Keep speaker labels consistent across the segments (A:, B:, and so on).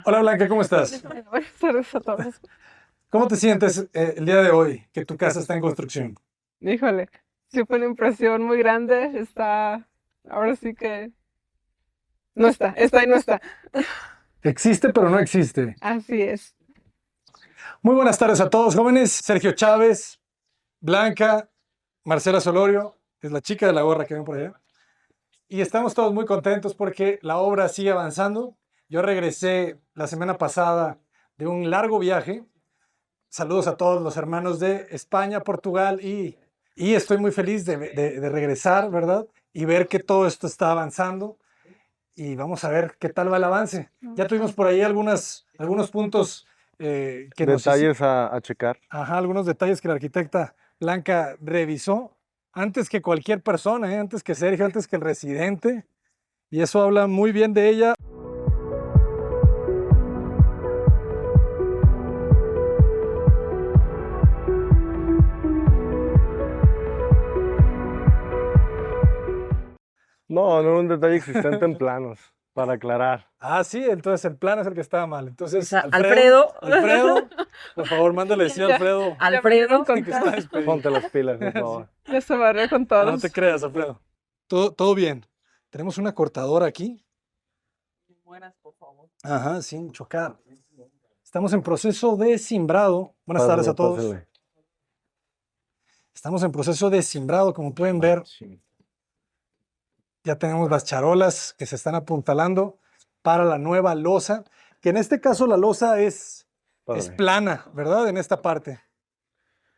A: Hola Blanca, ¿cómo estás?
B: Buenas tardes a todos.
A: ¿Cómo te sientes el día de hoy que tu casa está en construcción?
B: Híjole, sí fue una impresión muy grande. Ahora sí que no está y no está.
A: Existe, pero no existe.
B: Así es.
A: Muy buenas tardes a todos, jóvenes. Sergio Chávez, Blanca, Marcela Solorio, es la chica de la gorra que ven por allá. Y estamos todos muy contentos porque la obra sigue avanzando. Yo regresé la semana pasada de un largo viaje. Saludos a todos los hermanos de España, Portugal y estoy muy feliz de regresar, ¿verdad? Y ver que todo esto está avanzando y vamos a ver qué tal va el avance. Ya tuvimos por ahí algunos puntos que nos hicieron,
C: Detalles a checar.
A: algunos detalles que la arquitecta Blanca revisó antes que cualquier persona, antes que Sergio, antes que el residente, y eso habla muy bien de ella.
C: No, no era un detalle existente en planos, para aclarar.
A: Ah, sí, entonces el plan es el que estaba mal. Entonces,
D: O sea,
A: Alfredo, por favor, mándale decir a
B: Ya.
A: Alfredo
D: Alfredo,
A: que está despedido.
C: Ponte las pilas, por favor.
B: Ya se barrió con
A: No
B: todos.
A: te creas, Alfredo. Todo bien. Tenemos una cortadora aquí.
D: Buenas, por favor.
A: Ajá, sin chocar. Estamos en proceso de simbrado. Buenas tardes a todos.
C: Pásenle.
A: Estamos en proceso de simbrado, como pueden ver.
C: Sí.
A: Ya tenemos las charolas que se están apuntalando para la nueva losa, que en este caso la losa es
C: Pásale.
A: plana, ¿verdad? En esta parte,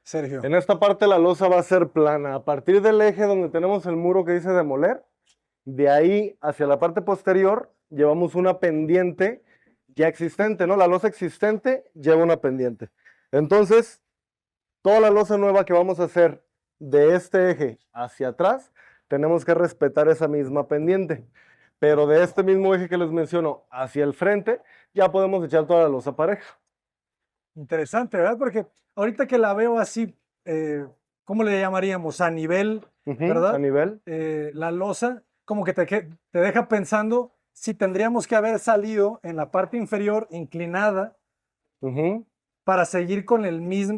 A: Sergio.
C: En esta parte la losa va a ser plana. A partir del eje donde tenemos el muro que dice demoler, de ahí hacia la parte posterior llevamos una pendiente ya existente, ¿no? La losa existente lleva una pendiente. Entonces, toda la losa nueva que vamos a hacer de este eje hacia atrás, tenemos que respetar esa misma pendiente. Pero de este mismo eje que les menciono hacia el frente, ya podemos echar toda la losa pareja.
A: Interesante, ¿verdad? Porque ahorita que la veo así, ¿cómo le llamaríamos? A nivel,
C: A
A: ¿verdad?
C: nivel.
A: La losa, como que te deja pensando si tendríamos que haber salido en la parte inferior inclinada
C: Ujú.
A: para seguir con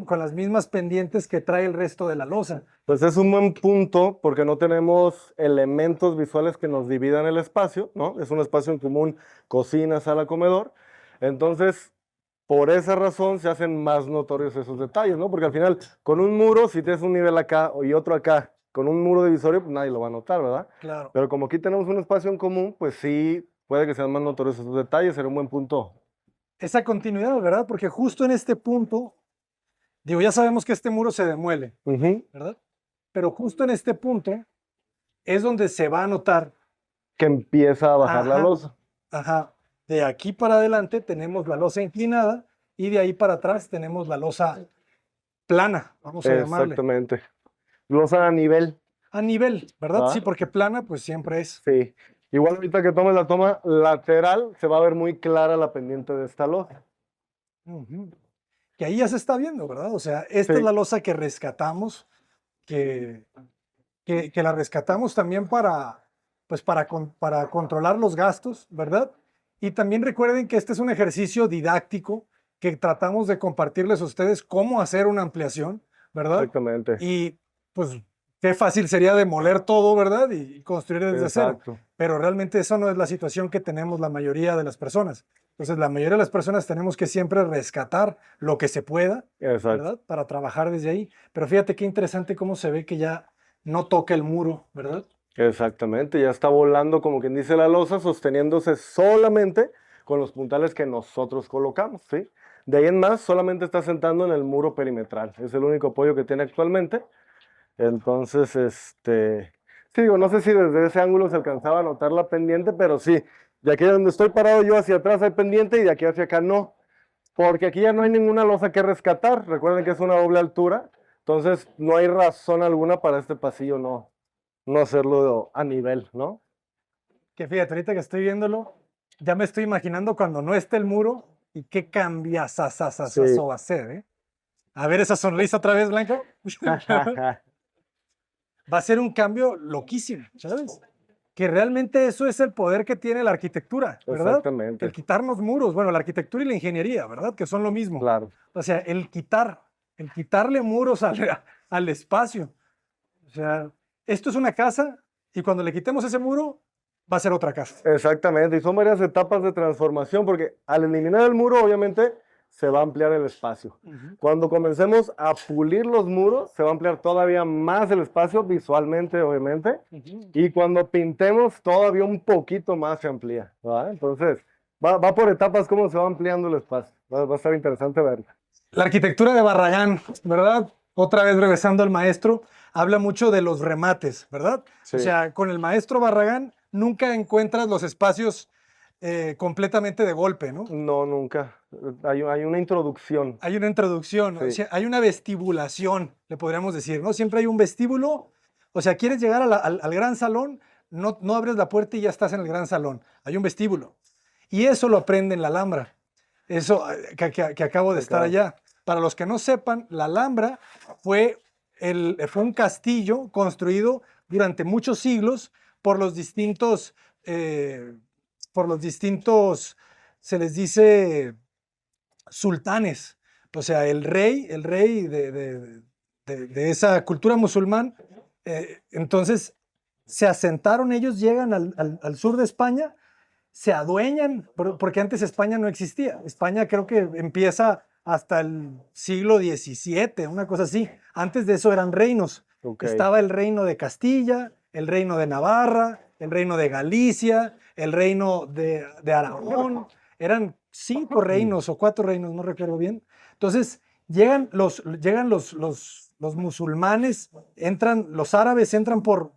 A: con las mismas pendientes que trae el resto de la losa.
C: Pues es un buen punto porque no tenemos elementos visuales que nos dividan el espacio, ¿no? Es un espacio en común, cocina, sala, comedor. Entonces, por esa razón se hacen más notorios esos detalles, ¿no? Porque al final, con un muro, si tienes un nivel acá y otro acá, con un muro divisorio, pues nadie lo va a notar, ¿verdad?
A: Claro.
C: Pero como aquí tenemos un espacio en común, pues sí, puede que sean más notorios esos detalles, sería un buen punto.
A: Esa continuidad, ¿verdad? Porque justo en este punto, digo, ya sabemos que este muro se demuele,
C: Ujú.
A: ¿verdad? Pero justo en este punto es donde se va a notar.
C: Que empieza a bajar la
A: Ajá.
C: losa.
A: Ajá. De aquí para adelante tenemos la losa inclinada y de ahí para atrás tenemos la losa plana, vamos a llamarle.
C: Exactamente. Losa a nivel.
A: A nivel, ¿verdad?
C: ¿Ah?
A: Sí, porque plana pues siempre es.
C: Sí. Igual ahorita que tomes la toma lateral, se va a ver muy clara la pendiente de esta losa.
A: Ujú. Que ahí ya se está viendo, ¿verdad? O sea, esta es
C: Sí.
A: la losa que rescatamos, que la rescatamos también pues para controlar los gastos, ¿verdad? Y también recuerden que este es un ejercicio didáctico que tratamos de compartirles a ustedes cómo hacer una ampliación, ¿verdad?
C: Exactamente.
A: Y pues qué fácil sería demoler todo, ¿verdad? Y construir desde cero.
C: Exacto.
A: Pero realmente eso no es la situación que tenemos la mayoría de las personas. Entonces, la mayoría de las personas tenemos que siempre rescatar lo que se pueda,
C: Exacto.
A: ¿verdad? Para trabajar desde ahí. Pero fíjate qué interesante cómo se ve que ya no toca el muro, ¿verdad?
C: Exactamente. Ya está volando, como quien dice, la losa, sosteniéndose solamente con los puntales que nosotros colocamos, ¿sí? De ahí en más, solamente está sentando en el muro perimetral. Es el único apoyo que tiene actualmente. Entonces, sí, digo, no sé si desde ese ángulo se alcanzaba a notar la pendiente, pero sí, de aquí donde estoy parado yo hacia atrás hay pendiente y de aquí hacia acá no, porque aquí ya no hay ninguna losa que rescatar. Recuerden que es una doble altura, entonces no hay razón alguna para este pasillo no hacerlo a nivel, ¿no?
A: Que fíjate, ahorita que estoy viéndolo, ya me estoy imaginando cuando no esté el muro y qué cambia
C: Sí.
A: va a ser, ¿eh? A ver esa sonrisa otra vez, Blanca. Va a ser un cambio loquísimo, ¿sabes? que realmente eso es el poder que tiene la arquitectura, ¿verdad?
C: Exactamente.
A: El quitarnos muros, bueno, la arquitectura y la ingeniería, ¿verdad? Que son lo mismo.
C: Claro.
A: O sea, el quitarle muros al espacio. O sea, esto es una casa y cuando le quitemos ese muro, va a ser otra casa.
C: Exactamente, y son varias etapas de transformación, porque al eliminar el muro, obviamente, se va a ampliar el espacio. Cuando comencemos a pulir los muros, se va a ampliar todavía más el espacio visualmente, obviamente, y cuando pintemos, todavía un poquito más se amplía, ¿verdad? Entonces, va por etapas cómo se va ampliando el espacio. Va a estar interesante verlo.
A: La arquitectura de Barragán, ¿verdad? Otra vez regresando al maestro, habla mucho de los remates, ¿verdad?
C: Sí.
A: O sea, con el maestro Barragán nunca encuentras los espacios completamente de golpe, ¿no?
C: No, nunca. Hay una introducción.
A: Hay una introducción,
C: Sí.
A: o sea, hay una vestibulación, le podríamos decir, ¿no? Siempre hay un vestíbulo, o sea, quieres llegar al gran salón, no abres la puerta y ya estás en el gran salón, hay un vestíbulo. Y eso lo aprende en la Alhambra, eso que acabo de estar allá. Para los que no sepan, la Alhambra fue un castillo construido durante muchos siglos por los distintos, se les dice sultanes, o sea, el rey de esa cultura musulmán. Entonces, se asentaron, ellos llegan al sur de España, se adueñan, porque antes España no existía. España creo que empieza hasta el siglo XVII, una cosa así. Antes de eso eran reinos.
C: Okay.
A: Estaba el reino de Castilla, el reino de Navarra, el reino de Galicia, el reino de Aragón. Eran 5 reinos o 4 reinos, no recuerdo bien. Entonces, llegan los musulmanes, los árabes entran por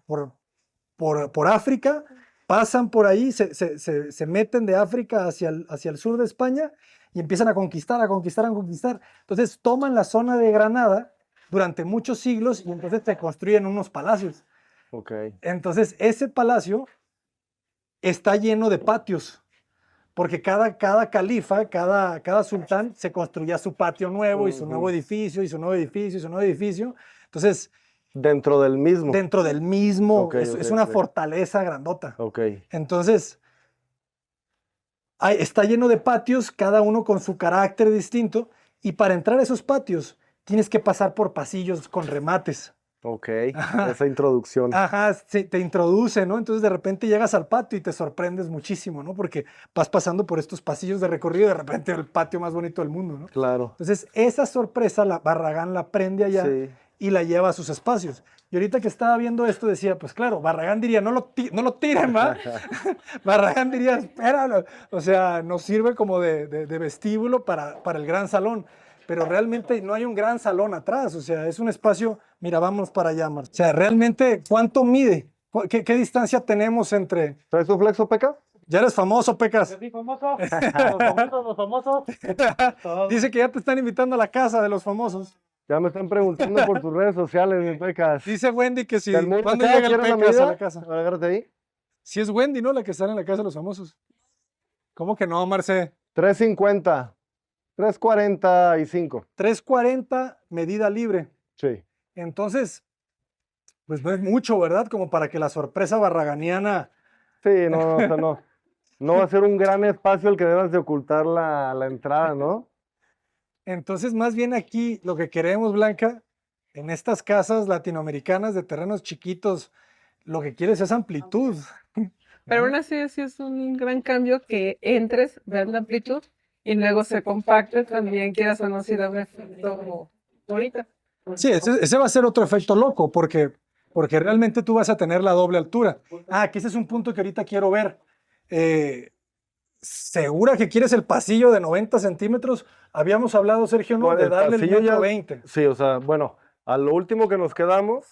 A: África, pasan por ahí, se meten de África hacia el sur de España y empiezan a conquistar. Entonces, toman la zona de Granada durante muchos siglos y entonces se construyen unos palacios.
C: Okay.
A: Entonces, ese palacio está lleno de patios, porque cada califa, cada sultán se construía su patio nuevo y su nuevo edificio, y su nuevo edificio, y su nuevo edificio. Entonces,
C: dentro del mismo. Okay,
A: es una fortaleza grandota.
C: Okay.
A: Entonces, está lleno de patios, cada uno con su carácter distinto, y para entrar a esos patios tienes que pasar por pasillos con remates.
C: Ok,
A: Ajá.
C: esa introducción.
A: Ajá, sí, te introduce, ¿no? Entonces de repente llegas al patio y te sorprendes muchísimo, ¿no? Porque vas pasando por estos pasillos de recorrido y de repente el patio más bonito del mundo, ¿no?
C: Claro.
A: Entonces esa sorpresa la Barragán la prende allá
C: Sí.
A: y la lleva a sus espacios. Y ahorita que estaba viendo esto decía, pues claro, Barragán diría, no lo tiren, ¿va? Barragán diría, espéralo. O sea, nos sirve como de vestíbulo para el gran salón. Pero realmente no hay un gran salón atrás, o sea, es un espacio, mira, vamos para allá, Marta. O sea, realmente, ¿cuánto mide? ¿Qué distancia tenemos entre...?
C: ¿Traes tu flexo, Peca?
A: Ya eres famoso, Pecas.
D: Sí, famoso. Los famosos. Todos.
A: Dice que ya te están invitando a la casa de los famosos.
C: Ya me están preguntando por tus redes sociales, mi Pecas.
A: Dice Wendy que si,
C: Del mundo
A: ¿cuándo
C: acá,
A: llega el
C: ¿quieres la
A: Pecas a
C: medida?
A: la casa?
C: Agárrate ahí.
A: Si es Wendy, ¿no? La que sale en la casa de los famosos. ¿Cómo que no, Marce?
C: 350. 345.
A: 340, medida libre.
C: Sí.
A: Entonces, pues no es mucho, ¿verdad? Como para que la sorpresa barraganiana...
C: Sí, no, o sea, no. No va a ser un gran espacio el que debas de ocultar la entrada, ¿no?
A: Entonces, más bien aquí lo que queremos, Blanca, en estas casas latinoamericanas de terrenos chiquitos, lo que quieres es amplitud.
B: Pero aún así sí es un gran cambio que entres, veas la amplitud y luego se compacte también, quieras o no, si da un efecto bonito.
A: Sí, ese va a ser otro efecto loco, porque realmente tú vas a tener la doble altura. Ah, que ese es un punto que ahorita quiero ver. ¿Segura que quieres el pasillo de 90 centímetros? Habíamos hablado, Sergio, ¿no?
C: Bueno,
A: De
C: el
A: darle el
C: pasillo ya-
A: metro 20.
C: Sí, o sea, bueno, a lo último que nos quedamos,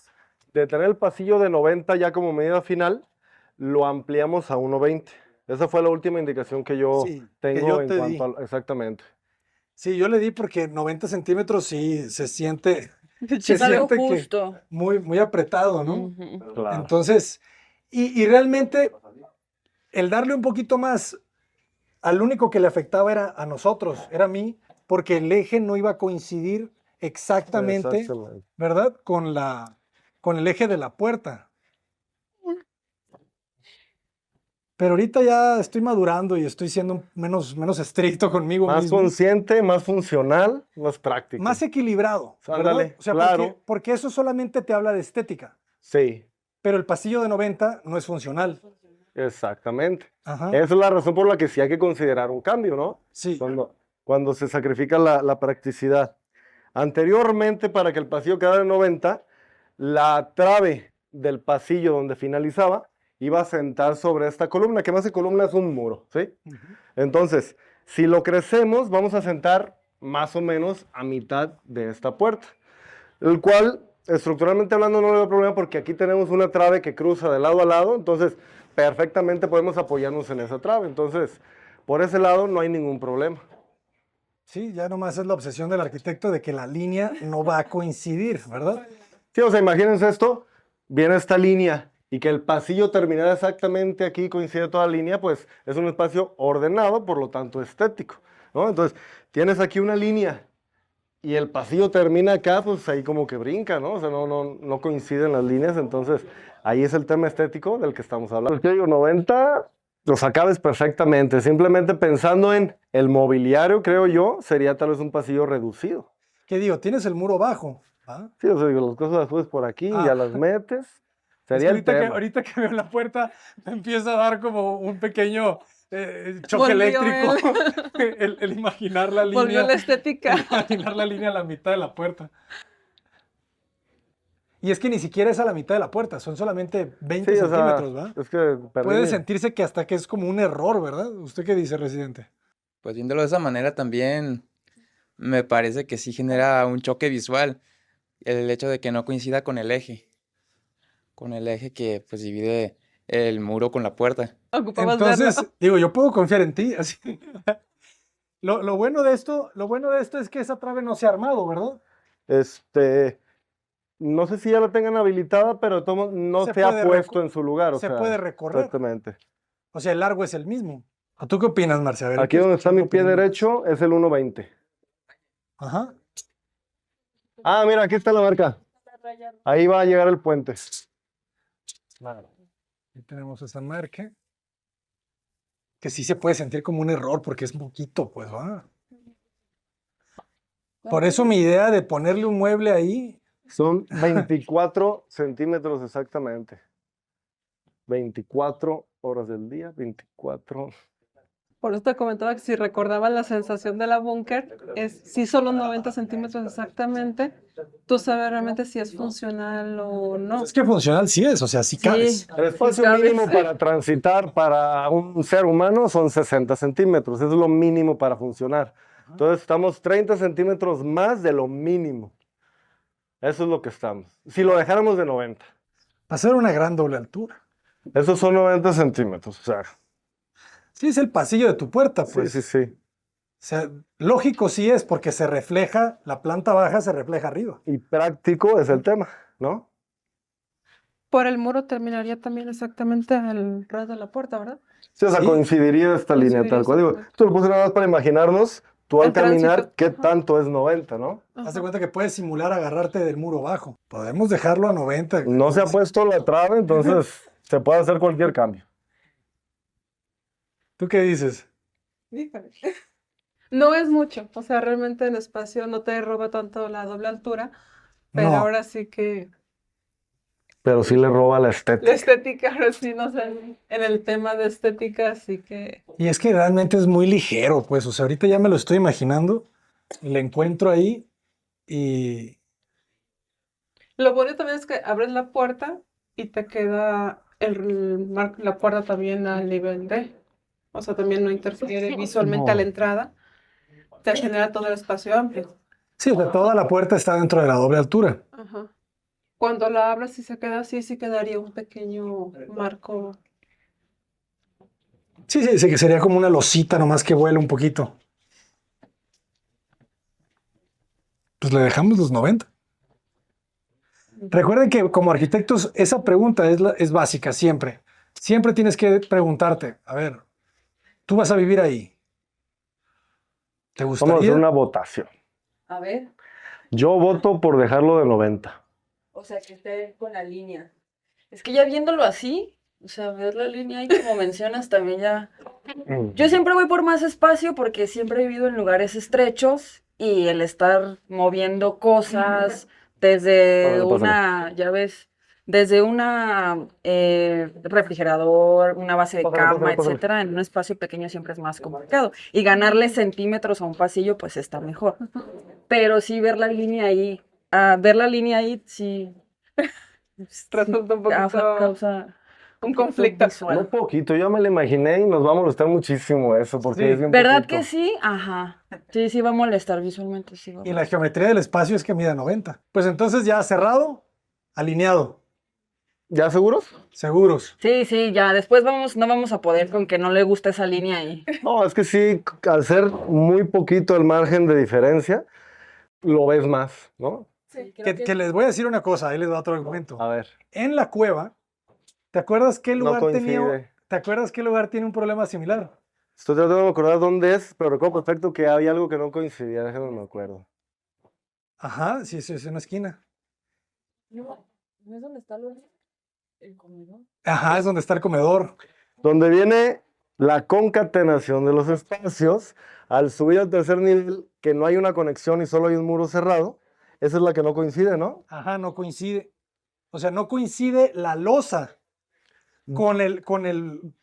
C: de tener el pasillo de 90 ya como medida final, lo ampliamos a 1.20. Esa fue la última indicación que yo
A: Sí, que
C: tengo
A: yo
C: en
A: te
C: cuanto a... Exactamente.
A: Sí, yo le di porque 90 centímetros sí se siente,
E: Es algo
A: siente que
E: justo.
A: muy apretado, ¿no?
E: Ujú.
C: Claro.
A: Entonces, y realmente el darle un poquito más, al único que le afectaba era a nosotros, era a mí, porque el eje no iba a coincidir exactamente,
C: Exactamente.
A: ¿verdad? Con el eje de la puerta. Pero ahorita ya estoy madurando y estoy siendo menos estricto conmigo
C: Más
A: mismo.
C: consciente, más funcional, más práctico.
A: Más equilibrado, ¿verdad?
C: Ándale,
A: O sea,
C: claro.
A: porque eso solamente te habla de estética,
C: Sí,
A: pero el pasillo de 90 no es funcional.
C: exactamente.
A: Ajá.
C: Esa es la razón por la que sí hay que considerar un cambio, ¿no?
A: Sí.
C: Cuando se sacrifica la practicidad. Anteriormente, para que el pasillo quedara en 90, la trave del pasillo donde finalizaba iba a sentar sobre esta columna, que más que columna es un muro, ¿sí?
A: Ujú.
C: Entonces, si lo crecemos, vamos a sentar más o menos a mitad de esta puerta, el cual, estructuralmente hablando, no le da problema porque aquí tenemos una trave que cruza de lado a lado, entonces perfectamente podemos apoyarnos en esa trave, entonces por ese lado no hay ningún problema.
A: Sí, ya nomás es la obsesión del arquitecto de que la línea no va a coincidir, ¿verdad?
C: Sí, o sea, imagínense esto, viene esta línea y que el pasillo terminara exactamente aquí, coincide toda la línea, pues es un espacio ordenado, por lo tanto estético, ¿no? Entonces, tienes aquí una línea y el pasillo termina acá, pues ahí como que brinca, ¿no? O sea, no coinciden las líneas, entonces ahí es el tema estético del que estamos hablando. Yo digo, 90 los acabes perfectamente, simplemente pensando en el mobiliario, creo yo, sería tal vez un pasillo reducido.
A: ¿Qué digo? Tienes el muro bajo, ¿va?
C: Sí, o sea, digo, las cosas las subes por aquí,
A: Ah.
C: ya las metes,
A: Es que
C: sería el tema.
A: ahorita que veo la puerta, me empieza a dar como un pequeño choque
B: Volvió
A: eléctrico. El imaginar la
B: Volvió
A: línea.
B: la estética.
A: El imaginar la línea a la mitad de la puerta. Y es que ni siquiera es a la mitad de la puerta, son solamente 20
C: Sí, o sea,
A: centímetros, ¿va?
C: es que perdí
A: Puede
C: mi-
A: sentirse que hasta que es como un error, ¿verdad? ¿Usted qué dice, residente?
E: Pues viéndolo de esa manera también me parece que sí genera un choque visual el hecho de que no coincida con el eje que pues divide el muro con la puerta.
B: Ocupabas verlo.
A: Entonces, digo, yo puedo confiar en ti. Así. Lo bueno de esto es que esa trave no se ha armado, ¿verdad?
C: No sé si ya la tengan habilitada, pero no
A: Se
C: se ha
A: puede
C: puesto en su lugar, o
A: se
C: sea,
A: puede recorrer.
C: exactamente.
A: O sea, el largo es el mismo. ¿A tú qué opinas, Marcia? A ver, hay
C: Aquí
A: que
C: donde está
A: escuchar
C: mi
A: tu
C: pie
A: opinión.
C: derecho es el 1.20.
A: Ajá.
C: Ah, mira, aquí está la marca. Ahí va a llegar el puente.
A: Claro. Ahí tenemos esa marca. Que sí se puede sentir como un error porque es poquito, pues, ¿va? Por eso mi idea de ponerle un mueble ahí.
C: Son 24 centímetros exactamente. 24 horas del día, 24.
B: Por eso te comentaba que si recordaba la sensación de la búnker, si son los 90 centímetros exactamente, tú sabes realmente si es funcional o no.
A: Es que funcional sí es, o sea, sí cabes.
C: El espacio
B: cabes.
C: mínimo para transitar para un ser humano son 60 centímetros. Eso es lo mínimo para funcionar. Entonces estamos 30 centímetros más de lo mínimo. Eso es lo que estamos. Si lo dejáramos de 90.
A: Va a ser una gran doble altura.
C: Esos son 90 centímetros. O sea,
A: Sí, es el pasillo de tu puerta, pues.
C: sí, sí, sí.
A: O sea, lógico sí es porque se refleja, la planta baja se refleja arriba.
C: Y práctico es el tema, ¿no?
B: Por el muro terminaría también exactamente al ras de la puerta, ¿verdad?
C: Sí, o sea,
A: Sí.
C: coincidiría esta línea
B: Coincidiría
C: tal cual. Digo,
B: exactamente.
C: esto lo puse nada más para imaginarnos, tú al
B: El tránsito,
C: caminar, qué
B: ajá.
C: tanto es 90, ¿no?
A: Haz de
B: Ajá.
A: cuenta que puedes simular agarrarte del muro bajo. Podemos dejarlo a 90.
C: No se ha puesto la trave, entonces se puede hacer cualquier cambio.
A: ¿Tú qué dices?
B: Híjole. No es mucho, o sea, realmente el espacio no te roba tanto la doble altura, pero
A: No.
B: ahora sí que
C: Pero sí le roba la
B: la
C: estética.
B: estética, ahora sí, no sé, en el tema de estética, sí que
A: Y es que realmente es muy ligero, pues. O sea, ahorita ya me lo estoy imaginando. Le encuentro ahí y
B: lo bonito también es que abres la puerta y te queda la puerta también al nivel de, o sea, también no interfiere visualmente a la
A: No.
B: entrada, te genera todo el espacio amplio.
A: sí, o sea, toda la puerta está dentro de la doble altura.
B: Ajá. Cuando la abres y se queda así, sí quedaría un pequeño marco.
A: Sí, sí, sí, que sería como una losita nomás que vuela un poquito. Pues le dejamos los 90. Recuerden que como arquitectos esa pregunta es básica siempre. Siempre tienes que preguntarte, a ver, tú vas a vivir ahí. ¿Te
C: Vamos a hacer
A: gustaría?
C: una votación.
F: A ver,
C: Yo voto por dejarlo de 90.
F: o sea, que esté con la línea. Es que ya viéndolo así, O sea, ver la línea ahí, como mencionas, también ya.
C: Mm.
F: Yo siempre voy por más espacio porque siempre he vivido en lugares estrechos y el estar moviendo cosas desde
C: Órale, pásale.
F: ya ves, desde una refrigerador, una base de
C: Pásale,
F: cama,
C: pásale, pásale.
F: etcétera, en un espacio pequeño siempre es más complicado. Y ganarle centímetros a un pasillo, pues está mejor. Pero sí ver la línea ahí, sí,
B: Resulta un poquito
F: causa
B: un conflicto.
F: visual.
C: No poquito, yo me lo imaginé y nos va a molestar muchísimo eso, porque
A: Sí.
C: es bien
F: ¿Verdad
C: poquito.
F: que sí? Ajá. Sí, sí va a molestar visualmente, sí va a
A: Y la
F: molestar.
A: geometría del espacio es que mida 90. Pues entonces ya cerrado, alineado,
C: ¿Ya seguros?
A: seguros.
F: Sí, sí, ya. Después no vamos a poder con que no le gusta esa línea ahí.
C: No, es que sí, al ser muy poquito el margen de diferencia, lo ves más, ¿no?
F: Sí,
A: Que les voy a decir una cosa, ahí les doy otro argumento.
C: A ver,
A: En la cueva, ¿te acuerdas qué
C: no
A: lugar tenía,
C: coincide.
A: ¿te acuerdas qué lugar tiene un problema similar?
C: Estoy tratando de acordar dónde es, pero recuerdo perfecto que había algo que no coincidía, déjame me acuerdo.
A: Ajá, sí, sí, es una esquina.
F: ¿No es donde está el comedor?
A: Ajá, es donde está el comedor.
C: Donde viene la concatenación de los espacios, al subir al tercer nivel, que no hay una conexión y solo hay un muro cerrado, esa es la que no coincide, ¿no?
A: Ajá, no coincide. O sea, no coincide la losa con el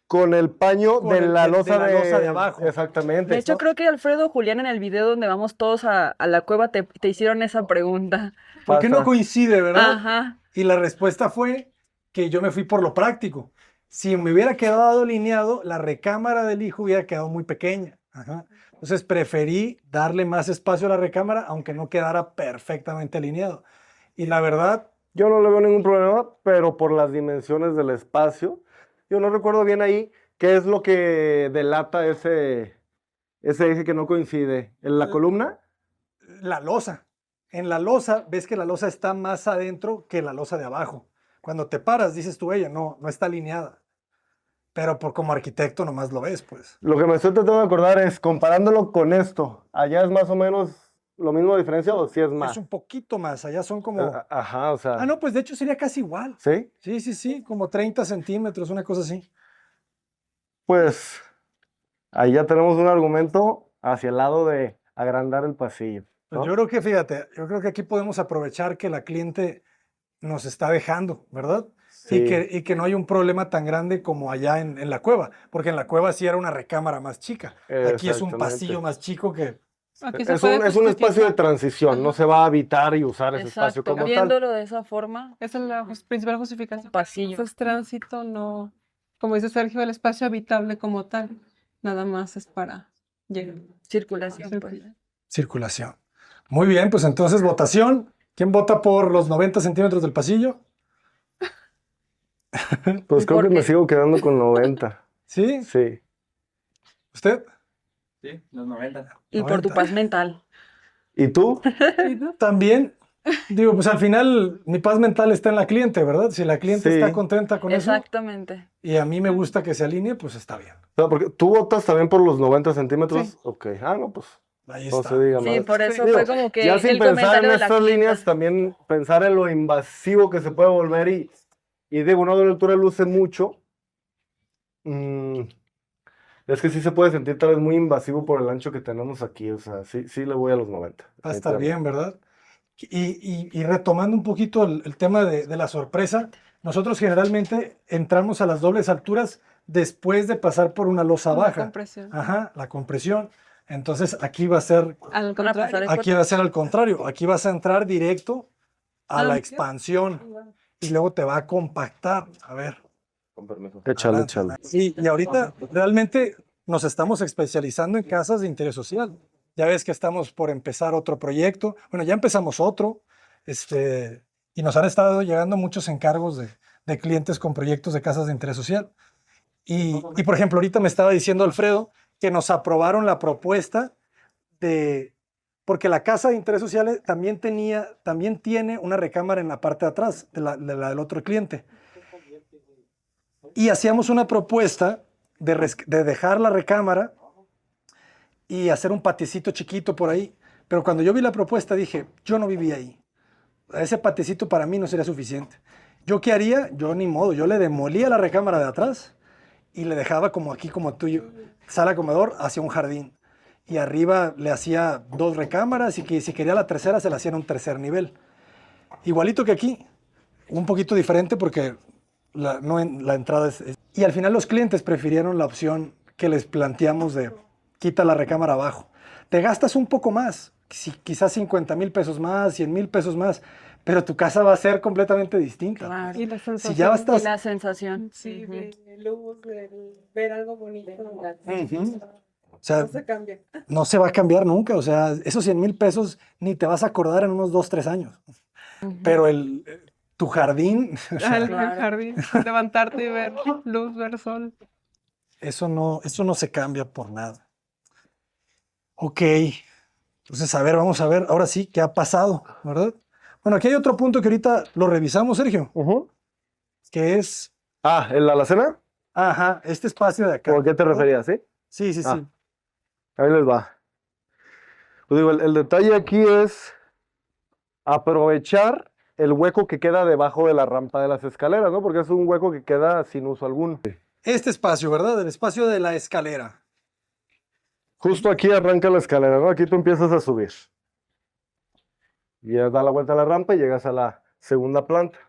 C: Con el paño
A: Con
C: de
A: el-
C: la
A: de
C: losa
A: la losa de abajo.
C: Exactamente.
F: De hecho, creo que Alfredo Julián en el video donde vamos todos a la cueva te hicieron esa pregunta.
A: ¿Por qué no
C: pasa.
A: coincide, verdad?
F: Ajá.
A: Y la respuesta fue que yo me fui por lo práctico. Si me hubiera quedado alineado, la recámara del hijo hubiera quedado muy pequeña. Ajá. Entonces preferí darle más espacio a la recámara, aunque no quedara perfectamente alineado. Y la verdad,
C: Yo no le veo ningún problema, pero por las dimensiones del espacio, yo no recuerdo bien ahí qué es lo que delata ese eje que no coincide. ¿En la columna?
A: la losa. En la losa, ves que la losa está más adentro que la losa de abajo. Cuando te paras, dices tú, ella, no, no está alineada. Pero por como arquitecto nomás lo ves, pues.
C: Lo que me estoy tratando de acordar es, comparándolo con esto, ¿allá es más o menos lo mismo de diferencia o si es más?
A: Es un poquito más, allá son como...
C: Ajá, o sea,
A: Ah, no, pues de hecho sería casi igual.
C: ¿sí?
A: Sí, sí, sí, como 30 centímetros, una cosa así.
C: Pues ahí ya tenemos un argumento hacia el lado de agrandar el pasillo,
A: Pues
C: ¿no?
A: yo creo que, fíjate, yo creo que aquí podemos aprovechar que la cliente nos está dejando, ¿verdad?
C: Sí.
A: Y que no hay un problema tan grande como allá en la cueva, porque en la cueva sí era una recámara más chica. Aquí es un
C: Exactamente.
A: pasillo más chico que...
B: Aquí se
C: Es
B: puede
C: un espacio de
B: justificar.
C: transición, no
B: Ajá.
C: se va a habitar y usar ese espacio
F: Exacto.
C: como tal.
F: Viéndolo de esa forma,
B: Esa es la principal justificación.
F: pasillo.
B: Es tránsito, no, como dice Sergio, el espacio habitable como tal, nada más es para llegar.
F: Circulación, pues.
A: Circulación. Muy bien, pues entonces votación. ¿Quién vota por los 90 centímetros del pasillo?
C: Pues creo que me
F: Porque-
C: sigo quedando con 90.
A: ¿Sí?
C: Sí.
A: ¿Usted?
E: Sí, los 90.
F: Y por tu
A: 90.
F: paz mental.
C: ¿Y tú?
A: También, digo, pues al final mi paz mental está en la cliente, ¿verdad? Si la cliente
C: Sí.
A: está contenta con eso
F: Exactamente.
A: y a mí me gusta que se alinee, pues está bien.
C: No, porque tú votas también por los 90 centímetros.
B: Sí.
C: Ok. Ah, no, pues
A: Ahí
C: no
A: está.
C: se diga
F: Sí,
C: más.
F: por eso
C: Digo,
F: fue como que
C: ya sin
F: el
C: pensar
F: comentario
C: en
F: de la
C: estas
F: clienta.
C: líneas, también pensar en lo invasivo que se puede volver y digo, una doble altura luce mucho. Es que sí se puede sentir tal vez muy invasivo por el ancho que tenemos aquí. O sea, sí, sí le voy a los 90.
A: Va a estar
C: definitivamente.
A: bien, ¿verdad? Y retomando un poquito el tema de la sorpresa, nosotros generalmente entramos a las dobles alturas después de pasar por una losa
B: La
A: baja.
B: compresión.
A: Ajá, la compresión. Entonces aquí va a ser,
B: Al
F: Van a pasar
B: contrario.
F: el
A: aquí va a ser al contrario. Aquí vas a entrar directo a la expansión y luego te va a compactar. A ver.
C: Con permiso. Échale,
A: Adelante,
C: échale.
A: adelante. Sí, y ahorita realmente nos estamos especializando en casas de interés social. Ya ves que estamos por empezar otro proyecto. Bueno, ya empezamos otro. Y nos han estado llegando muchos encargos de clientes con proyectos de casas de interés social. Y, por ejemplo, ahorita me estaba diciendo Alfredo que nos aprobaron la propuesta de... Porque la casa de interés social también tiene una recámara en la parte de atrás de la del otro cliente. Y hacíamos una propuesta de dejar la recámara y hacer un patiecito chiquito por ahí. Pero cuando yo vi la propuesta dije, yo no vivía ahí. Ese patiecito para mí no sería suficiente. ¿Yo qué haría? Yo ni modo, yo le demolía la recámara de atrás y le dejaba como aquí, como tuyo, sala comedor hacia un jardín. Y arriba le hacía 2 recámaras y que si quería la tercera se la hacía en un tercer nivel. Igualito que aquí, un poquito diferente porque la entrada Y al final los clientes prefirieron la opción que les planteamos de quita la recámara abajo. Te gastas un poco más, quizás 50,000 pesos más, 100,000 pesos más, pero tu casa va a ser completamente distinta.
F: Claro.
B: Y la
A: Si ya
B: sensación.
F: Y
A: estás...
F: la sensación.
B: Sí,
F: Ujú.
B: de luz, de ver algo bonito.
A: Ujú. O sea,
B: No se cambia.
A: no se va a cambiar nunca. O sea, esos 100,000 pesos ni te vas a acordar en unos 2, 3 años. Pero tu jardín, o sea,
B: El
F: Claro.
B: jardín, levantarte y ver luz, ver sol.
A: eso no se cambia por nada. Ok. Entonces, a ver, vamos a ver ahora sí qué ha pasado, ¿verdad? Bueno, aquí hay otro punto que ahorita lo revisamos, Sergio,
C: Ujú.
A: que es,
C: Ah, ¿en la alacena?
A: ajá, este espacio de acá.
C: ¿O a qué te
A: ¿verdad?
C: referías, sí?
A: Sí, sí,
C: Ah.
A: sí.
C: Ahí les va. Pues digo, el detalle aquí es aprovechar el hueco que queda debajo de la rampa de las escaleras, ¿no? Porque es un hueco que queda sin uso alguno.
A: Este espacio, ¿verdad? El espacio de la escalera.
C: Justo aquí arranca la escalera, ¿no? Aquí tú empiezas a subir. Y ya da la vuelta a la rampa y llegas a la segunda planta.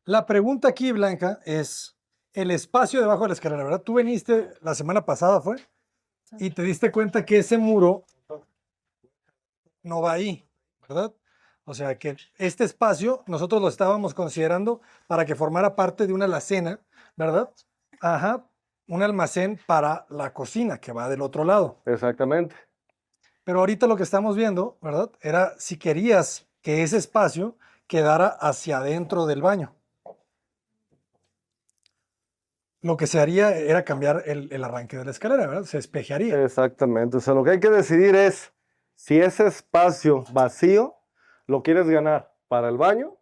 A: La pregunta aquí, Blanca, es el espacio debajo de la escalera, ¿verdad? Tú viniste la semana pasada, ¿fue? Y te diste cuenta que ese muro no va ahí, ¿verdad? O sea que este espacio nosotros lo estábamos considerando para que formara parte de una alacena, ¿verdad? Ajá, un almacén para la cocina que va del otro lado.
C: Exactamente.
A: Pero ahorita lo que estamos viendo, ¿verdad? Era si querías que ese espacio quedara hacia adentro del baño. Lo que se haría era cambiar el arranque de la escalera, ¿verdad? Se espejearía.
C: Exactamente. O sea, lo que hay que decidir es si ese espacio vacío lo quieres ganar para el baño.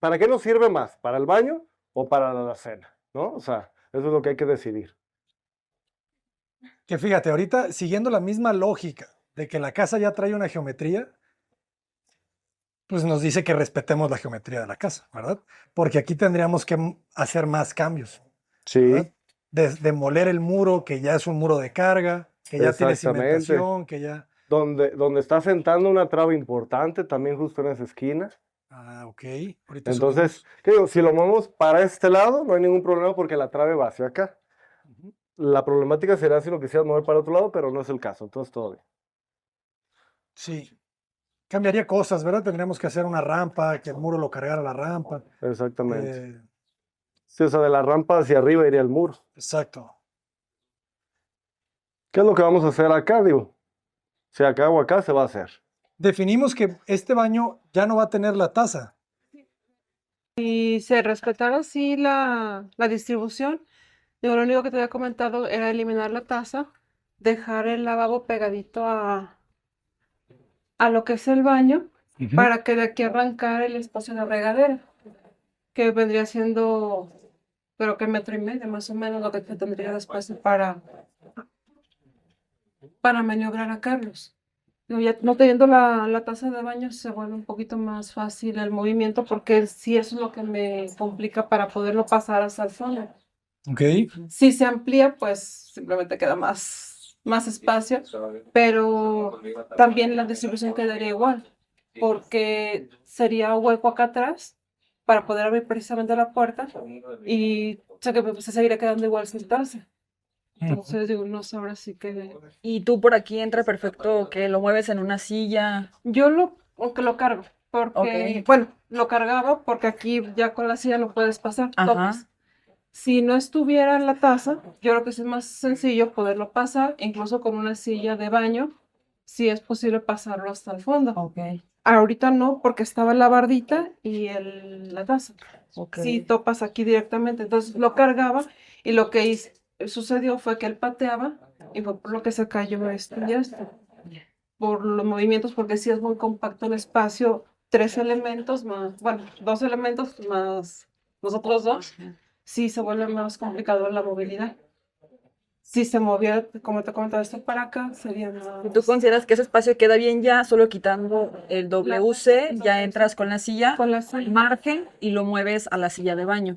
C: ¿Para qué nos sirve más? ¿Para el baño o para la alacena? ¿No? O sea, eso es lo que hay que decidir.
A: Que fíjate, ahorita siguiendo la misma lógica de que la casa ya trae una geometría, pues nos dice que respetemos la geometría de la casa, ¿verdad? Porque aquí tendríamos que hacer más cambios, ¿verdad?
C: Sí,
A: Demoler el muro, que ya es un muro de carga, que ya tiene
C: exactamente.
A: cimentación, que ya...
C: Donde está sentando una traba importante, también justo en esa esquina.
A: Ah, ok. Ahorita
C: Entonces,
A: subimos.
C: ¿qué digo? Si lo movemos para este lado, no hay ningún problema porque la trave va hacia acá.
A: Ujú.
C: La problemática será si lo quisieras mover para otro lado, pero no es el caso. Entonces, todo bien.
A: Sí. Cambiaría cosas, ¿verdad? Tendríamos que hacer una rampa, que el muro lo cargara la rampa.
C: Exactamente. Sí, o sea, de la rampa hacia arriba iría el muro.
A: Exacto.
C: ¿Qué es lo que vamos a hacer acá? Digo, si acá o acá se va a hacer.
A: Definimos que este baño ya no va a tener la taza.
B: Y se respetara así la distribución. Digo, lo único que te había comentado era eliminar la taza, dejar el lavabo pegadito a lo que es el baño, para que de aquí arrancar el espacio de regadera, que vendría siendo, creo que 1,5 metros más o menos, lo que te tendría espacio para maniobrar a Carlos. Digo, ya no teniendo la taza de baño se vuelve un poquito más fácil el movimiento, porque sí eso es lo que me complica para poderlo pasar hasta el fondo.
A: Ok.
B: Si se amplía, pues simplemente queda más espacio, pero también la distribución quedaría igual, porque sería hueco acá atrás para poder abrir precisamente la puerta y sé que pues, se seguiría quedando igual sin taza. Entonces digo, no sé, ahora sí que...
F: Y tú por aquí entra perfecto que lo mueves en una silla.
B: Aunque lo cargo, porque,
F: Ok.
B: bueno, lo cargaba porque aquí ya con la silla lo puedes pasar,
F: Ajá.
B: topas. Si no estuviera en la taza, yo creo que sí es más sencillo poderlo pasar, incluso con una silla de baño, si es posible pasarlo hasta el fondo.
F: Ok.
B: Ahorita no, porque estaba la bardita y la taza.
F: Ok.
B: Si topas aquí directamente, entonces lo cargaba y lo que sucedió fue que él pateaba y fue por lo que se cayó esto y esto. Por los movimientos, porque sí es muy compacto el espacio, 3 elementos más, bueno, 2 elementos más nosotros dos, sí se vuelve más complicado la movilidad. Si se moviera, como te comentaba, esto para acá, sería más...
F: ¿Y tú consideras que ese espacio queda bien ya, solo quitando el WC, ya entras con la silla,
B: con la silla.
F: margen y lo mueves a la silla de baño?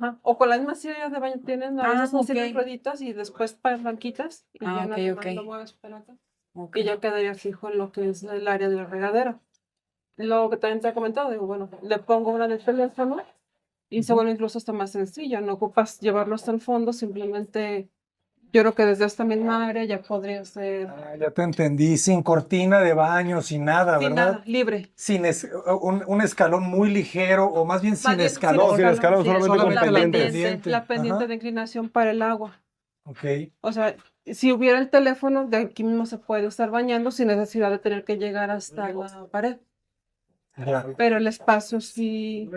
B: Ajá. O con las mismas sillas de baño tienen, a
F: Ah,
B: veces no tienen
F: ok.
B: rueditas y después palanquitas y
F: Ah,
B: ya
F: ok,
B: nada
F: ok.
B: más lo mueves para acá.
F: Ok.
B: Y ya quedaría fijo en lo que es el área de la regadera. Lo que también te he comentado, digo, bueno, le pongo una de teléfono y se vuelve incluso hasta más sencilla, no ocupas llevarlo hasta el fondo, simplemente yo creo que desde esta misma área ya podría ser
A: Ah, ya te entendí, sin cortina de baño, sin nada,
B: sin
A: ¿verdad?
B: nada, libre.
A: Sin un escalón muy ligero o más bien sin
B: bien, sin
A: escalón.
C: No, sin escalón,
F: Sí,
C: solamente con
A: solamente la
C: pendientes.
A: pendiente.
B: La pendiente
A: Ajá,
B: de inclinación para el agua.
A: ok.
B: O sea, si hubiera el teléfono, de aquí mismo se puede estar bañando sin necesidad de tener que llegar hasta la pared.
A: Ya.
B: Pero el espacio sí,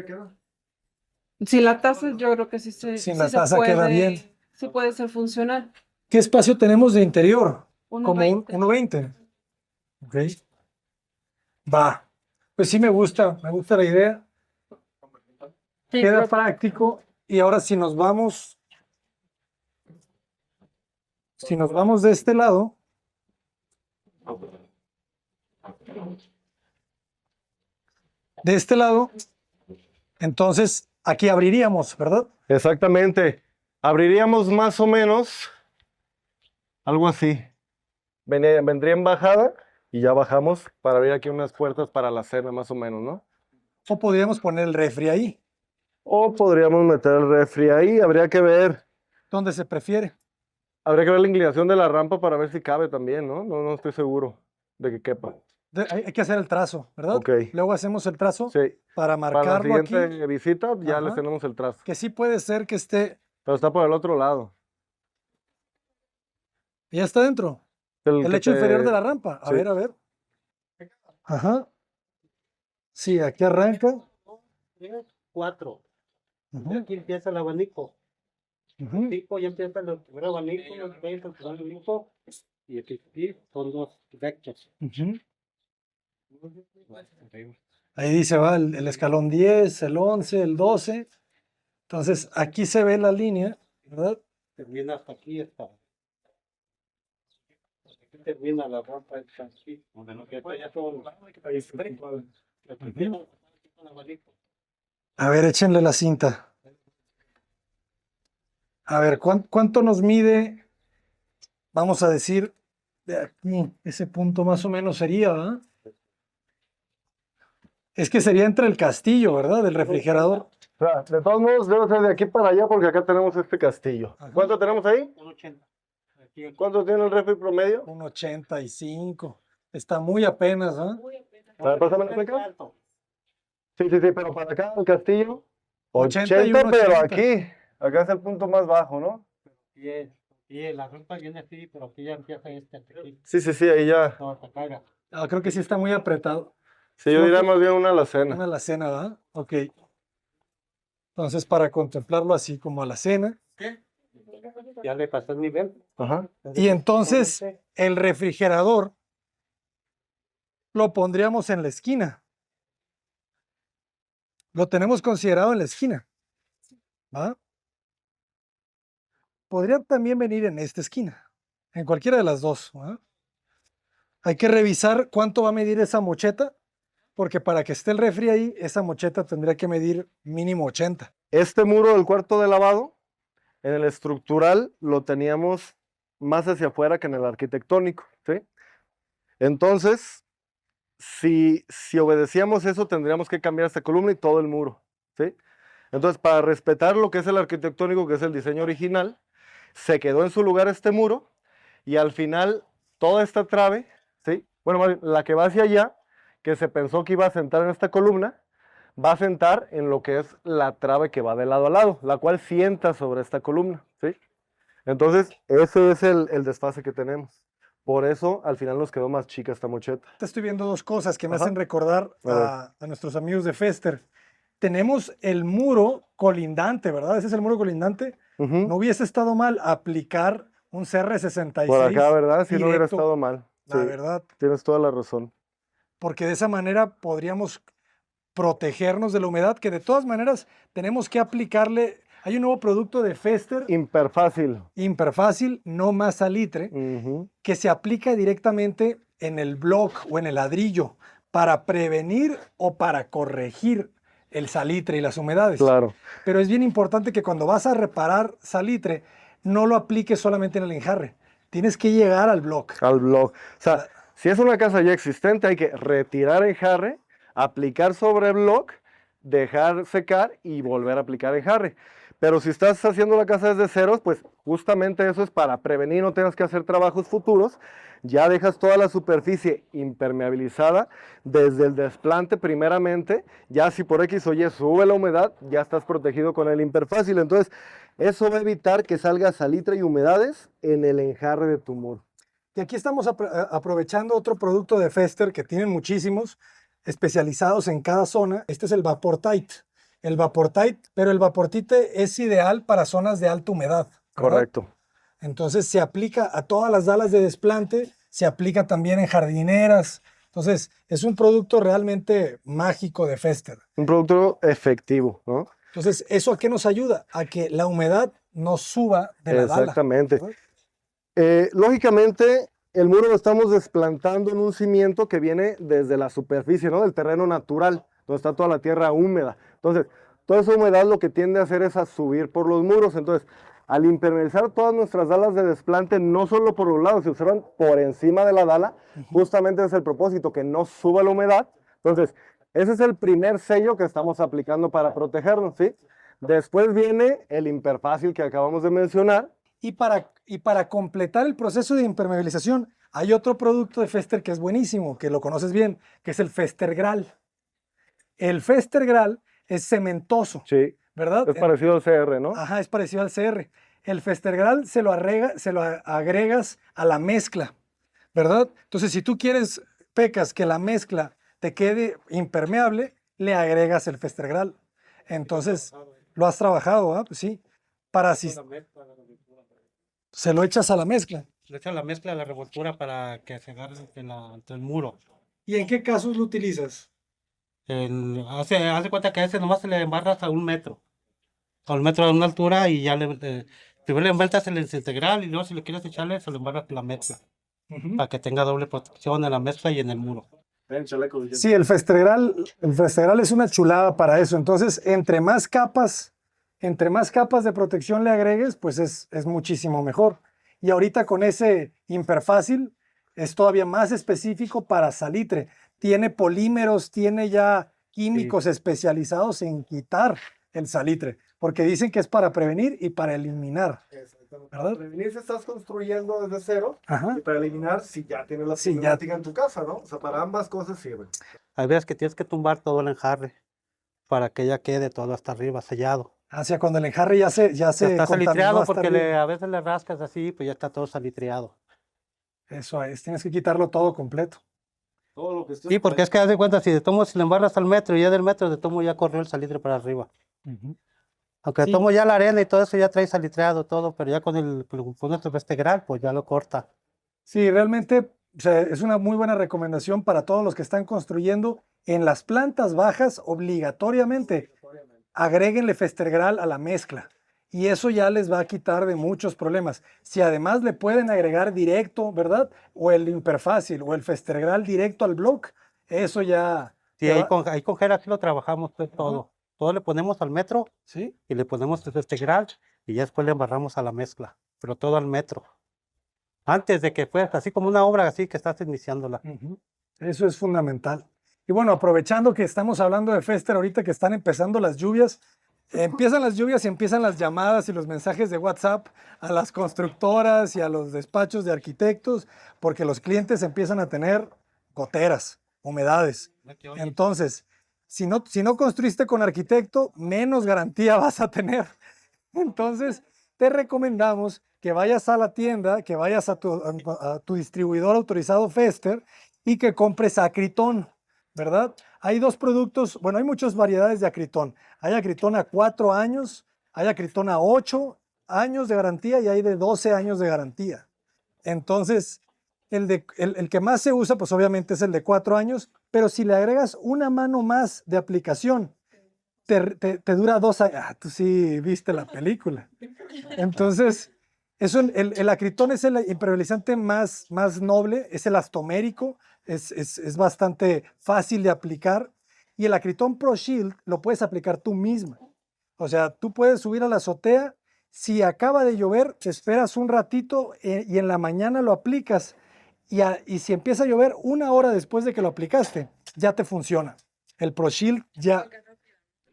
B: sin la taza yo creo que
A: Sin
B: sí
A: la
B: se
A: taza queda bien.
B: sí puede ser funcional.
A: ¿Qué espacio tenemos de interior? Como
B: 1.20.
A: 1.20. Ok. Va. Pues sí me gusta la idea.
F: Sí,
A: Queda
F: creo-
A: práctico. Y ahora si nos vamos de este lado, entonces aquí abriríamos, ¿verdad?
C: Exactamente. Abriríamos más o menos algo así. Vendría en bajada y ya bajamos para abrir aquí unas puertas para la cena, más o menos, ¿no?
A: O podríamos poner el refri ahí,
C: O podríamos meter el refri ahí.
A: donde se prefiere.
C: Habría que ver la inclinación de la rampa para ver si cabe también, ¿no? No estoy seguro de que quepa.
A: Hay que hacer el trazo, ¿verdad?
C: Ok.
A: Luego hacemos el trazo
C: Sí.
A: para
C: Para la
A: marcarlo aquí,
C: siguiente visita ya les
A: Ajá.
C: tenemos el trazo.
A: que sí puede ser que esté,
C: Pero está por el otro lado.
A: ya está dentro, el
C: que
A: lecho inferior de
C: te-
A: la rampa. A
C: Sí.
A: ver, a ver. Ajá. Sí, aquí arranca.
D: 4.
A: Ujú,
D: Aquí empieza el abanico.
A: ujú.
D: Tipo, ya empieza el primer abanico, el segundo abanico, y aquí son dos vectores.
A: Ujú. Ahí dice, va el escalón 10, el 11, el 12. Entonces, aquí se ve la línea, ¿verdad?
D: Termina hasta aquí, aquí termina la rampa esta aquí, donde no queda ya todo. Ahí se ve. El primero, el abanico.
A: A ver, échenle la cinta. A ver, ¿cuánto nos mide? Vamos a decir, de aquí, ese punto más o menos sería, ¿verdad? Es que sería entre el castillo, ¿verdad? Del refrigerador.
C: O sea, de todos modos, debe ser de aquí para allá porque acá tenemos este castillo.
A: Ajá.
C: ¿Cuánto tenemos ahí?
D: 1.80. Aquí el
C: ¿Cuánto tiene el refri promedio?
A: Un 85. Está muy apenas, ¿ah?
C: A ver, pásame la placa.
D: alto.
C: Sí, pero para acá el castillo.
A: 80 y
C: 80, pero
A: 1.80.
C: aquí. Acá es el punto más bajo, ¿no?
D: Y la rampa viene así, pero aquí ya empieza hasta aquí.
C: Sí, ahí ya.
D: No, hasta acá.
A: Ah, creo que sí está muy apretado.
C: Sí, yo diría más bien una alacena.
A: Una alacena, ¿verdad? Ok. Entonces, para contemplarlo así como alacena.
D: Ya le pasó el nivel.
C: Ajá.
A: Y entonces, el refrigerador lo pondríamos en la esquina. Lo tenemos considerado en la esquina. ¿Va? Podría también venir en esta esquina. En cualquiera de las dos. ¿Va? Hay que revisar cuánto va a medir esa mocheta. Porque para que esté el refri ahí, esa mocheta tendría que medir mínimo 80.
C: Este muro del cuarto de lavado, en el estructural, lo teníamos más hacia afuera que en el arquitectónico, ¿sí? Entonces, si obedecíamos eso, tendríamos que cambiar esta columna y todo el muro, ¿sí? Entonces, para respetar lo que es el arquitectónico, que es el diseño original, se quedó en su lugar este muro y al final toda esta trave, ¿sí? Bueno, más bien, la que va hacia allá, que se pensó que iba a sentar en esta columna, va a sentar en lo que es la trave que va de lado a lado, la cual sienta sobre esta columna, ¿sí? Entonces, ese es el desfase que tenemos. Por eso, al final nos quedó más chica esta mocheta.
A: Te estoy viendo dos cosas que me
C: Ajá.
A: hacen recordar
C: A ver.
A: a nuestros amigos de Fester. Tenemos el muro colindante, ¿verdad? Ese es el muro colindante.
C: Ujú.
A: No hubiese estado mal aplicar un CR66.
C: Por acá, ¿verdad? Si no hubiera
A: directo,
C: estado mal.
A: la
C: Sí,
A: verdad.
C: tienes toda la razón.
A: Porque de esa manera podríamos protegernos de la humedad, que de todas maneras tenemos que aplicarle Hay un nuevo producto de Fester,
C: Imperfácil.
A: Imperfácil, no más salitre,
C: Ujú.
A: que se aplica directamente en el block o en el ladrillo para prevenir o para corregir el salitre y las humedades.
C: Claro.
A: Pero es bien importante que cuando vas a reparar salitre, no lo apliques solamente en el enjarre. Tienes que llegar al block.
C: Al blog. O sea, si es una casa ya existente, hay que retirar enjarre, aplicar sobre block, dejar secar y volver a aplicar enjarre. Pero si estás haciendo la casa desde ceros, pues justamente eso es para prevenir, no tengas que hacer trabajos futuros. Ya dejas toda la superficie impermeabilizada desde el desplante primeramente. Ya si por X o Y sube la humedad, ya estás protegido con el Imperfácil. Entonces, eso va a evitar que salga salitre y humedades en el enjarre de tu muro.
A: Y aquí estamos aprovechando otro producto de Fester que tienen muchísimos, especializados en cada zona. Este es el Vaportite. El Vaportite, pero el Vaportite es ideal para zonas de alta humedad, ¿verdad?
C: Correcto.
A: Entonces se aplica a todas las dalas de desplante, se aplica también en jardineras. Entonces es un producto realmente mágico de Fester.
C: Un producto efectivo, ¿no?
A: Entonces, ¿eso a qué nos ayuda? A que la humedad no suba de la dala.
C: Exactamente.
A: ¿Verdad?
C: Lógicamente, el muro lo estamos desplantando en un cimiento que viene desde la superficie, ¿no? Del terreno natural, donde está toda la tierra húmeda. Entonces, toda esa humedad lo que tiende a hacer es a subir por los muros. Entonces, al impermeabilizar todas nuestras dalas de desplante, no solo por los lados, se observan por encima de la dala, justamente es el propósito, que no suba la humedad. Entonces, ese es el primer sello que estamos aplicando para protegernos, ¿sí? Después viene el Imperfácil que acabamos de mencionar.
A: Y para completar el proceso de impermeabilización, hay otro producto de Fester que es buenísimo, que lo conoces bien, que es el Festergral. El Festergral es cementoso,
C: Sí,
A: ¿verdad?
C: es parecido al CR, ¿no?
A: Ajá, es parecido al CR. El Festergral se lo agregas a la mezcla, ¿verdad? Entonces, si tú quieres, pecas, que la mezcla te quede impermeable, le agregas el Festergral. Entonces, lo has trabajado, ¿ah? Pues sí. Para se lo echas a la mezcla.
D: Le echan la mezcla de la revoltura para que se agarre entre el muro.
A: ¿Y en qué casos lo utilizas?
D: Hace cuenta que a ese nomás se le embarras a 1 metro. A 1 metro de una altura y ya primero le envueltas el integral y luego si le quieres echarle se lo embarras en la mezcla.
A: Ujú.
D: Para que tenga doble protección en la mezcla y en el muro.
A: Sí, el Festergral es una chulada para eso. Entonces, entre más capas de protección le agregues, pues es muchísimo mejor. Y ahorita con ese Imperfácil es todavía más específico para salitre. Tiene polímeros, tiene ya químicos especializados en quitar el salitre, porque dicen que es para prevenir y para eliminar.
C: Exactamente.
A: ¿Verdad?
C: Para prevenir si estás construyendo desde cero
A: Ajá.
C: y para eliminar si ya tienes la
A: Sí, ya.
C: problemática en tu casa, ¿no? O sea, para ambas cosas sirven.
D: Hay veces que tienes que tumbar todo el enjarre para que ya quede todo hasta arriba sellado.
A: Hacia cuando el enjarre ya se
D: Ya está
A: contaminó
D: salitreado
A: hasta
D: porque
A: arriba.
D: a veces le rascas así, pues ya está todo salitreado.
A: Eso es, tienes que quitarlo todo completo.
C: Todo lo que estés
D: Sí, porque es que haz de cuenta, si le embarras al metro y ya del metro de tomo ya corrió el salitre para arriba. Aunque
A: Sí.
D: tomo ya la arena y todo eso ya trae salitreado todo, pero ya con nuestro Festergral, pues ya lo corta.
A: Sí, realmente o sea, es una muy buena recomendación para todos los que están construyendo en las plantas bajas. Obligatoriamente agréguenle Festergral a la mezcla y eso ya les va a quitar de muchos problemas. Si además le pueden agregar directo, ¿verdad? O el Imperfácil o el Festergral directo al block, eso ya...
D: Sí,
A: te
D: ahí
A: va-
D: con Gera sí lo trabajamos pues, todo. Todo le ponemos al metro
A: ¿Sí?
D: y le ponemos el Festergral y ya después le embarramos a la mezcla, pero todo al metro. Antes de que fuera así como una obra así que estás iniciándola.
A: Ujú. Eso es fundamental. Y bueno, aprovechando que estamos hablando de Fester ahorita que están empezando las lluvias, empiezan las lluvias y empiezan las llamadas y los mensajes de WhatsApp a las constructoras y a los despachos de arquitectos, porque los clientes empiezan a tener goteras, humedades. Entonces, si no construiste con arquitecto, menos garantía vas a tener. Entonces, te recomendamos que vayas a la tienda, que vayas a tu distribuidor autorizado Fester y que compres Acritón, ¿verdad? Hay dos productos, bueno, hay muchas variedades de Acritón. Hay Acritón a 4 años, hay Acritón a 8 años de garantía y hay de 12 años de garantía. Entonces, el que más se usa, pues obviamente es el de 4 años, pero si le agregas una mano más de aplicación, te dura 2 años. Ah, tú sí viste la película. Entonces, el acritón es el impermeabilizante más noble, es elastomérico, es bastante fácil de aplicar. Y el acritón Pro Shield lo puedes aplicar tú misma. O sea, tú puedes subir a la azotea, si acaba de llover, te esperas un ratito y en la mañana lo aplicas. Y si empieza a llover 1 hora después de que lo aplicaste, ya te funciona. El Pro Shield ya...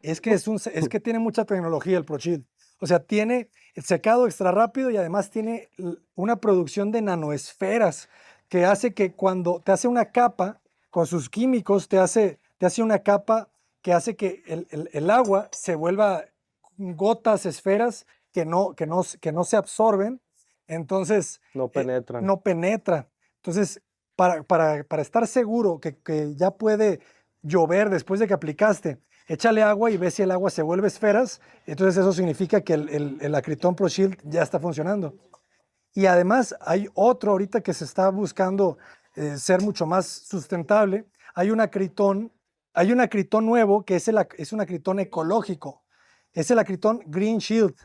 A: Es que tiene mucha tecnología el Pro Shield. O sea, tiene el secado extra rápido y además tiene una producción de nanoesferas que hace que cuando te hace una capa con sus químicos, te hace una capa que hace que el agua se vuelva gotas, esferas que no se absorben. Entonces,
C: No penetran.
A: no penetra. Entonces, para estar seguro que ya puede llover después de que aplicaste, échale agua y ve si el agua se vuelve esferas. Entonces eso significa que el Acritón Pro Shield ya está funcionando. Y además hay otro ahorita que se está buscando ser mucho más sustentable. Hay un acritón nuevo que es un acritón ecológico. Es el acritón Green Shield,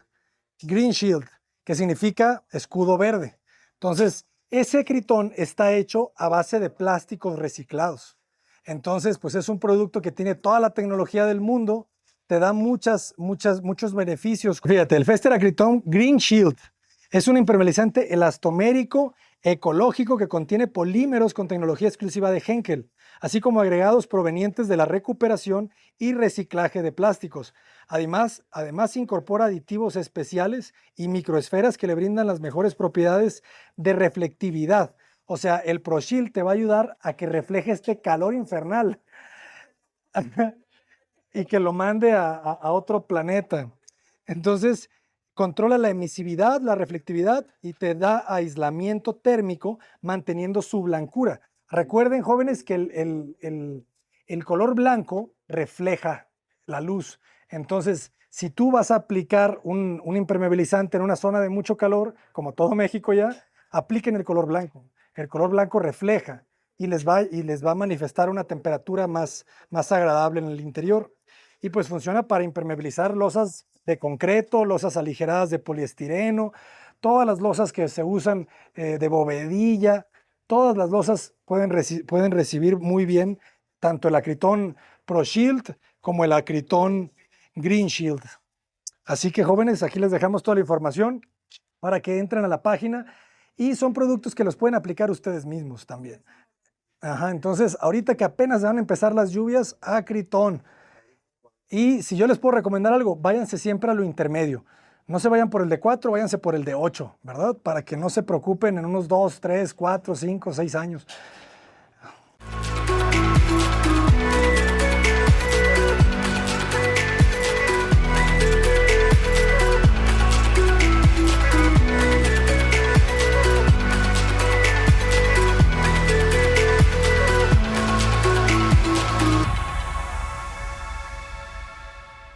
A: que significa escudo verde. Entonces, ese acritón está hecho a base de plásticos reciclados. Entonces, pues es un producto que tiene toda la tecnología del mundo, te da muchos beneficios. Fíjate, el Fester Acritón Green Shield es un impermeabilizante elastomérico ecológico que contiene polímeros con tecnología exclusiva de Henkel, así como agregados provenientes de la recuperación y reciclaje de plásticos. Además incorpora aditivos especiales y microesferas que le brindan las mejores propiedades de reflectividad. O sea, el Pro Shield te va a ayudar a que refleje este calor infernal y que lo mande a otro planeta. Entonces, controla la emisividad, la reflectividad y te da aislamiento térmico manteniendo su blancura. Recuerden, jóvenes, que el color blanco refleja la luz. Entonces, si tú vas a aplicar un impermeabilizante en una zona de mucho calor, como todo México ya, apliquen el color blanco. El color blanco refleja y les va a manifestar una temperatura más agradable en el interior. Y pues funciona para impermeabilizar losas de concreto, losas aligeradas de poliestireno, todas las losas que se usan de bovedilla, todas las losas pueden recibir muy bien tanto el Acritón Pro Shield como el Acritón Green Shield. Así que, jóvenes, aquí les dejamos toda la información para que entren a la página y son productos que los pueden aplicar ustedes mismos también. Ajá, entonces, ahorita que apenas van a empezar las lluvias, Acritón. Y si yo les puedo recomendar algo, váyanse siempre a lo intermedio. No se vayan por el de 4, váyanse por el de 8, ¿verdad? Para que no se preocupen en unos 2, 3, 4, 5, 6 años.